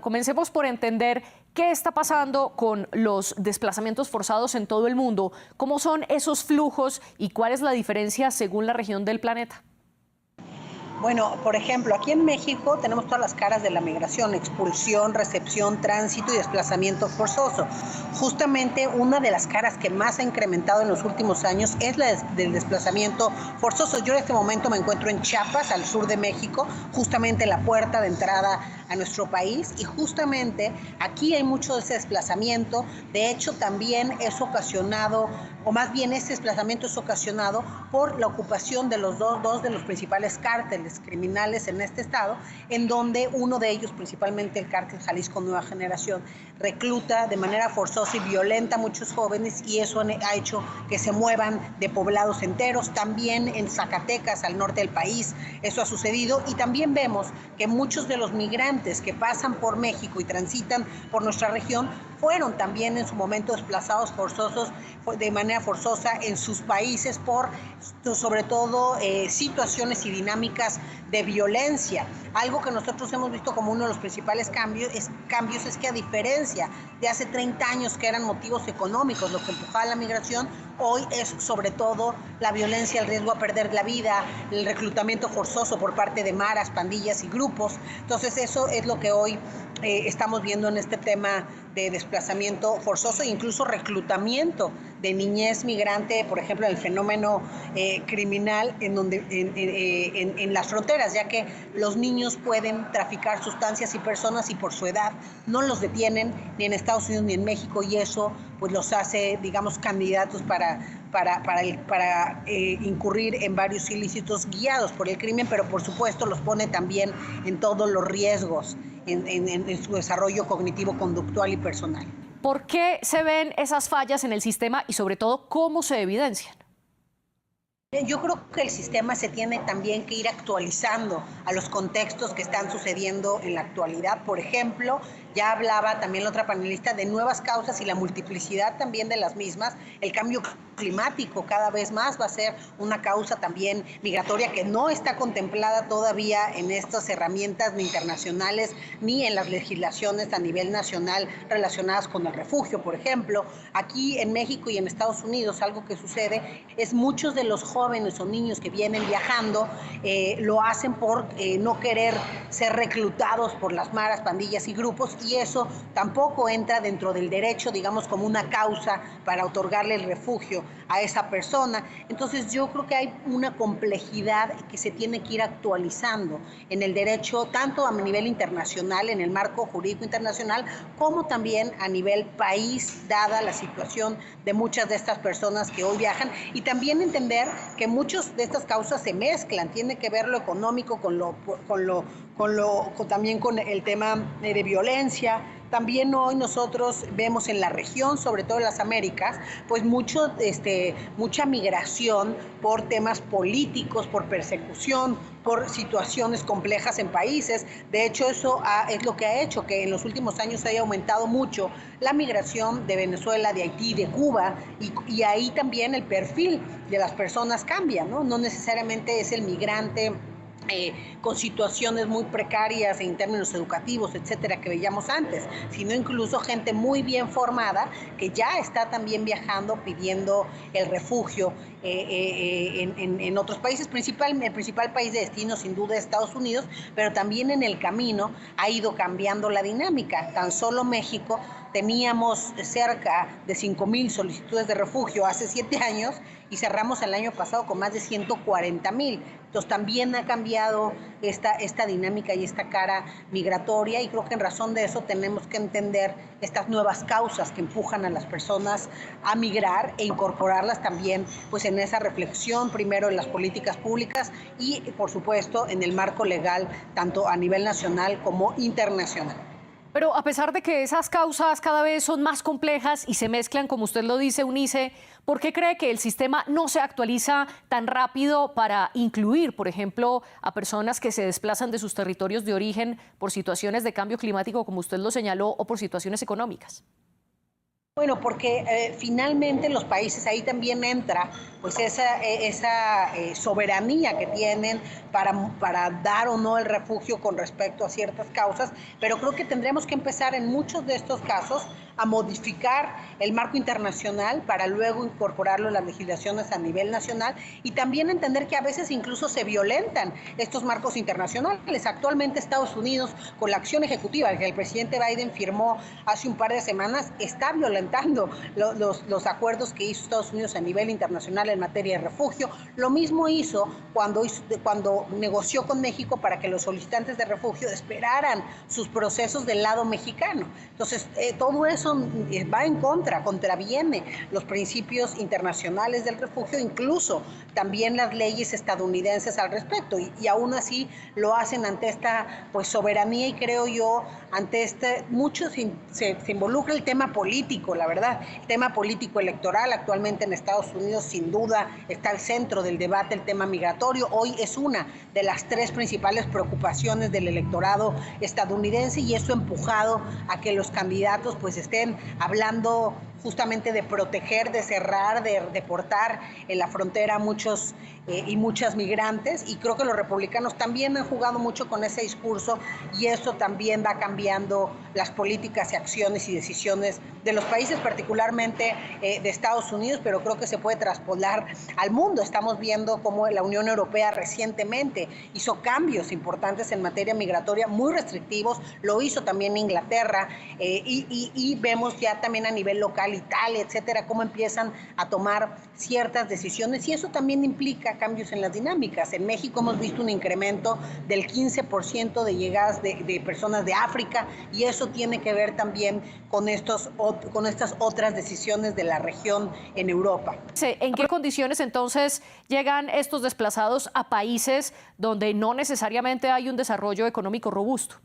Comencemos por entender qué está pasando con los desplazamientos forzados en todo el mundo, cómo son esos flujos y cuál es la diferencia según la región del planeta. Bueno, por ejemplo, aquí en México tenemos todas las caras de la migración: expulsión, recepción, tránsito y desplazamiento forzoso. Justamente una de las caras que más ha incrementado en los últimos años es la del desplazamiento forzoso. Yo en este momento me encuentro en Chiapas, al sur de México, justamente la puerta de entrada a nuestro país, y justamente aquí hay mucho de ese desplazamiento. De hecho, también es ocasionado, o más bien ese desplazamiento es ocasionado por la ocupación de los dos de los principales cárteles criminales en este estado, en donde uno de ellos, principalmente el cártel Jalisco Nueva Generación, recluta de manera forzosa y violenta a muchos jóvenes, y eso ha hecho que se muevan de poblados enteros. También en Zacatecas, al norte del país, eso ha sucedido, y también vemos que muchos de los migrantes que pasan por México y transitan por nuestra región fueron también en su momento desplazados forzosos, de manera forzosa en sus países por, sobre todo, situaciones y dinámicas de violencia. Algo que nosotros hemos visto como uno de los principales cambios es que, a diferencia de hace 30 años, que eran motivos económicos lo que empujaba la migración, hoy es sobre todo la violencia, el riesgo a perder la vida, el reclutamiento forzoso por parte de maras, pandillas y grupos. Entonces eso es lo que hoy estamos viendo en este tema de desplazamiento forzoso e incluso reclutamiento de niñez migrante, por ejemplo, el fenómeno criminal en las fronteras, ya que los niños pueden traficar sustancias y personas, y por su edad no los detienen ni en Estados Unidos ni en México, y eso pues los hace, digamos, candidatos para incurrir en varios ilícitos guiados por el crimen, pero por supuesto los pone también en todos los riesgos en su desarrollo cognitivo, conductual y personal. ¿Por qué se ven esas fallas en el sistema y, sobre todo, cómo se evidencian? Yo creo que el sistema se tiene también que ir actualizando a los contextos que están sucediendo en la actualidad. Por ejemplo, ya hablaba también la otra panelista de nuevas causas y la multiplicidad también de las mismas. El cambio climático cada vez más va a ser una causa también migratoria que no está contemplada todavía en estas herramientas ni internacionales ni en las legislaciones a nivel nacional relacionadas con el refugio. Por ejemplo, aquí en México y en Estados Unidos, algo que sucede es muchos de los jóvenes o niños que vienen viajando lo hacen por no querer ser reclutados por las maras, pandillas y grupos, y eso tampoco entra dentro del derecho, digamos, como una causa para otorgarle el refugio a esa persona. Entonces yo creo que hay una complejidad que se tiene que ir actualizando en el derecho, tanto a nivel internacional, en el marco jurídico internacional, como también a nivel país, dada la situación de muchas de estas personas que hoy viajan, y también entender que muchas de estas causas se mezclan. Tiene que ver lo económico también con el tema de violencia. También hoy nosotros vemos en la región, sobre todo en las Américas, pues mucha migración por temas políticos, por persecución, por situaciones complejas en países. De hecho, eso es lo que ha hecho que en los últimos años haya aumentado mucho la migración de Venezuela, de Haití, de Cuba, y ahí también el perfil de las personas cambia, ¿no? No necesariamente es el migrante con situaciones muy precarias en términos educativos, etcétera, que veíamos antes, sino incluso gente muy bien formada que ya está también viajando pidiendo el refugio en otros países. El principal país de destino sin duda es Estados Unidos, pero también en el camino ha ido cambiando la dinámica. Tan solo México teníamos cerca de 5,000 solicitudes de refugio hace 7 años y cerramos el año pasado con más de 140,000. Entonces también ha cambiado esta dinámica y esta cara migratoria, y creo que en razón de eso tenemos que entender estas nuevas causas que empujan a las personas a migrar e incorporarlas también pues en esa reflexión, primero en las políticas públicas y por supuesto en el marco legal, tanto a nivel nacional como internacional. Pero a pesar de que esas causas cada vez son más complejas y se mezclan, como usted lo dice, Eunice, ¿por qué cree que el sistema no se actualiza tan rápido para incluir, por ejemplo, a personas que se desplazan de sus territorios de origen por situaciones de cambio climático, como usted lo señaló, o por situaciones económicas? Bueno, porque finalmente los países, ahí también entra pues esa soberanía que tienen para dar o no el refugio con respecto a ciertas causas, pero creo que tendremos que empezar en muchos de estos casos a modificar el marco internacional para luego incorporarlo en las legislaciones a nivel nacional y también entender que a veces incluso se violentan estos marcos internacionales. Actualmente Estados Unidos, con la acción ejecutiva que el presidente Biden firmó hace un par de semanas, está violentando los acuerdos que hizo Estados Unidos a nivel internacional en materia de refugio. Lo mismo hizo cuando negoció con México para que los solicitantes de refugio esperaran sus procesos del lado mexicano. Entonces, todo eso va en contraviene los principios internacionales del refugio, incluso también las leyes estadounidenses al respecto, y aún así lo hacen ante esta pues soberanía, y creo yo, ante mucho se involucra el tema político, la verdad, el tema político electoral. Actualmente en Estados Unidos sin duda está al centro del debate el tema migratorio. Hoy es una de las tres principales preocupaciones del electorado estadounidense, y eso ha empujado a que los candidatos pues estén hablando justamente de proteger, de cerrar, de deportar en la frontera a muchos y muchas migrantes, y creo que los republicanos también han jugado mucho con ese discurso, y eso también va cambiando las políticas y acciones y decisiones de los países, particularmente de Estados Unidos, pero creo que se puede traspolar al mundo. Estamos viendo cómo la Unión Europea recientemente hizo cambios importantes en materia migratoria, muy restrictivos, lo hizo también Inglaterra, y vemos ya también a nivel local, Italia, etcétera, cómo empiezan a tomar ciertas decisiones, y eso también implica cambios en las dinámicas. En México hemos visto un incremento del 15% de llegadas de personas de África, y eso tiene que ver también con estas otras decisiones de la región en Europa. ¿En qué condiciones entonces llegan estos desplazados a países donde no necesariamente hay un desarrollo económico robusto?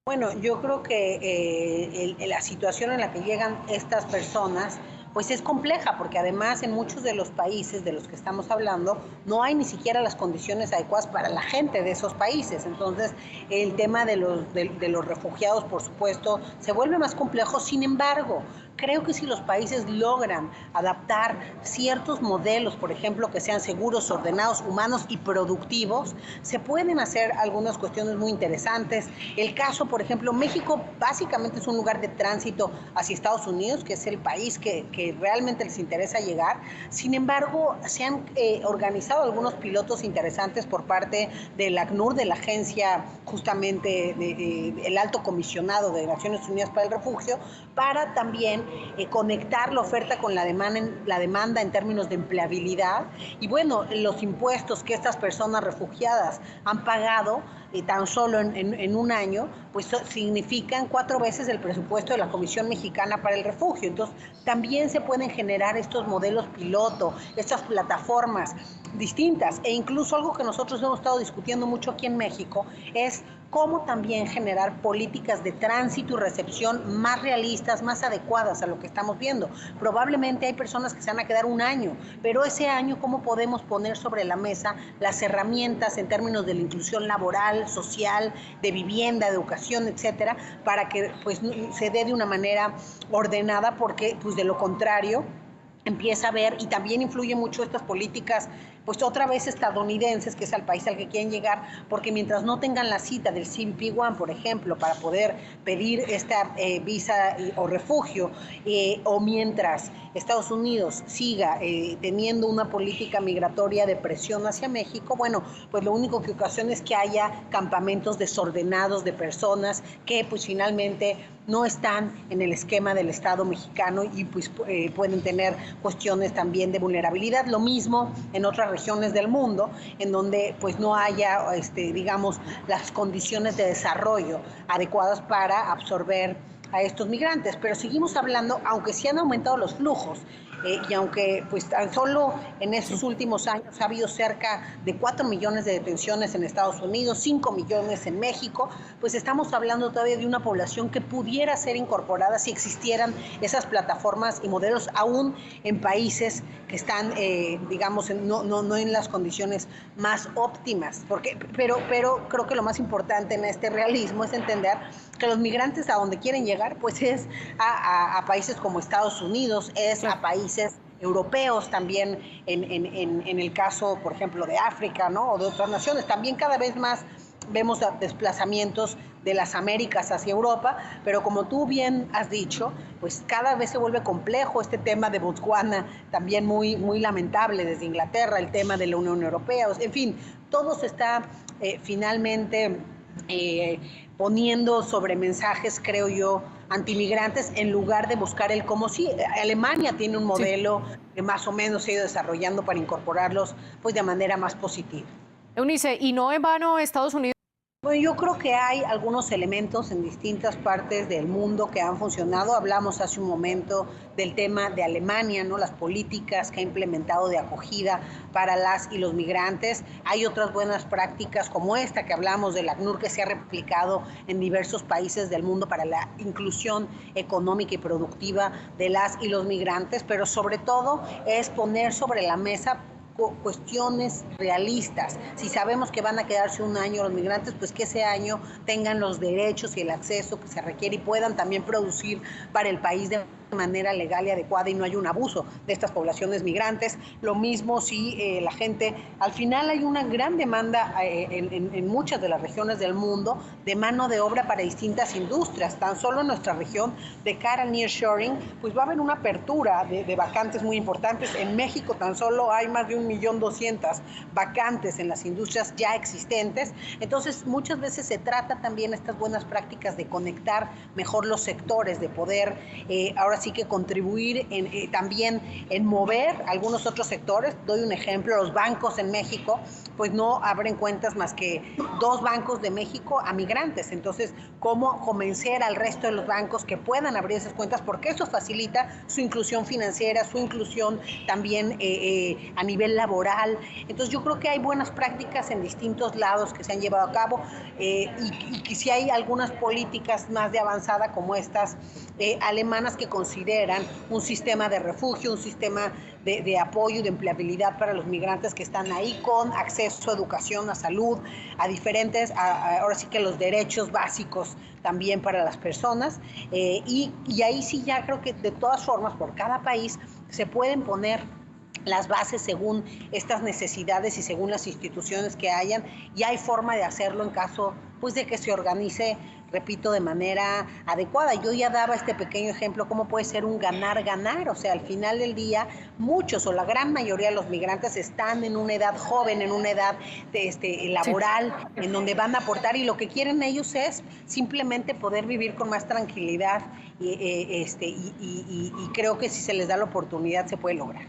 Bueno, yo creo que la situación en la que llegan estas personas pues es compleja, porque además en muchos de los países de los que estamos hablando no hay ni siquiera las condiciones adecuadas para la gente de esos países. Entonces el tema de los refugiados, por supuesto, se vuelve más complejo. Sin embargo, creo que si los países logran adaptar ciertos modelos, por ejemplo, que sean seguros, ordenados, humanos y productivos, se pueden hacer algunas cuestiones muy interesantes. El caso, por ejemplo, México básicamente es un lugar de tránsito hacia Estados Unidos, que es el país que realmente les interesa llegar. Sin embargo, se han organizado algunos pilotos interesantes por parte del ACNUR, de la agencia justamente el alto comisionado de Naciones Unidas para el Refugio, para también conectar la oferta con la demanda en términos de empleabilidad. Y bueno, los impuestos que estas personas refugiadas han pagado tan solo en un año, pues significan 4 veces el presupuesto de la Comisión Mexicana para el Refugio. Entonces, también se pueden generar estos modelos piloto, estas plataformas distintas, e incluso algo que nosotros hemos estado discutiendo mucho aquí en México es cómo también generar políticas de tránsito y recepción más realistas, más adecuadas a lo que estamos viendo. Probablemente hay personas que se van a quedar un año, pero ese año, ¿cómo podemos poner sobre la mesa las herramientas en términos de la inclusión laboral, social, de vivienda, de educación, etcétera, para que pues se dé de una manera ordenada? Porque pues de lo contrario empieza a ver, y también influye mucho estas políticas, pues otra vez estadounidenses, que es al país al que quieren llegar, porque mientras no tengan la cita del CBP-1, por ejemplo, para poder pedir esta visa o refugio, o mientras Estados Unidos siga teniendo una política migratoria de presión hacia México, bueno, pues lo único que ocasiona es que haya campamentos desordenados de personas que pues finalmente no están en el esquema del Estado mexicano, y pues pueden tener cuestiones también de vulnerabilidad. Lo mismo en otras regiones del mundo, en donde pues no haya, digamos, las condiciones de desarrollo adecuadas para absorber a estos migrantes. Pero seguimos hablando, aunque sí han aumentado los flujos, y aunque pues tan solo en estos últimos años ha habido cerca de 4 millones de detenciones en Estados Unidos, 5 millones en México, pues estamos hablando todavía de una población que pudiera ser incorporada si existieran esas plataformas y modelos aún en países que están, digamos, no en las condiciones más óptimas. Pero creo que lo más importante en este realismo es entender que los migrantes a donde quieren llegar, pues es a países como Estados Unidos, es a países europeos también, en el caso, por ejemplo, de África, ¿no? O de otras naciones. También cada vez más vemos desplazamientos de las Américas hacia Europa, pero como tú bien has dicho, pues cada vez se vuelve complejo este tema de Botswana, también muy lamentable desde Inglaterra, el tema de la Unión Europea, en fin, todo se está finalmente poniendo sobre mensajes, creo yo, antimigrantes, en lugar de buscar el cómo sí. Alemania tiene un modelo que más o menos se ha ido desarrollando para incorporarlos pues de manera más positiva. Eunice, y no en vano Estados Unidos. Bueno, yo creo que hay algunos elementos en distintas partes del mundo que han funcionado. Hablamos hace un momento del tema de Alemania, ¿no? Las políticas que ha implementado de acogida para las y los migrantes. Hay otras buenas prácticas como esta que hablamos del ACNUR, que se ha replicado en diversos países del mundo para la inclusión económica y productiva de las y los migrantes, pero sobre todo es poner sobre la mesa cuestiones realistas. Si sabemos que van a quedarse un año los migrantes, pues que ese año tengan los derechos y el acceso que se requiere y puedan también producir para el país de manera legal y adecuada y no hay un abuso de estas poblaciones migrantes. Lo mismo si la gente, al final hay una gran demanda en muchas de las regiones del mundo de mano de obra para distintas industrias. Tan solo en nuestra región, de cara al nearshoring, pues va a haber una apertura de vacantes muy importantes. En México tan solo hay más de 1.200.000 vacantes en las industrias ya existentes. Entonces, muchas veces se trata también estas buenas prácticas de conectar mejor los sectores, de poder ahora sí que contribuir también en mover algunos otros sectores. Doy un ejemplo, los bancos en México pues no abren cuentas más que 2 bancos de México a migrantes. Entonces, ¿cómo convencer al resto de los bancos que puedan abrir esas cuentas? Porque eso facilita su inclusión financiera, su inclusión también a nivel laboral. Entonces, yo creo que hay buenas prácticas en distintos lados que se han llevado a cabo y que si hay algunas políticas más de avanzada como estas alemanas que consideran un sistema de refugio, un sistema de apoyo y de empleabilidad para los migrantes que están ahí, con acceso a educación, a salud, a diferentes, ahora sí que los derechos básicos también para las personas. Y ahí sí ya creo que de todas formas por cada país se pueden poner las bases según estas necesidades y según las instituciones que hayan, y hay forma de hacerlo en caso pues de que se organice, repito, de manera adecuada. Yo ya daba este pequeño ejemplo, cómo puede ser un ganar-ganar, o sea, al final del día, muchos o la gran mayoría de los migrantes están en una edad joven, en una edad laboral, en donde van a aportar, y lo que quieren ellos es simplemente poder vivir con más tranquilidad, y creo que si se les da la oportunidad se puede lograr.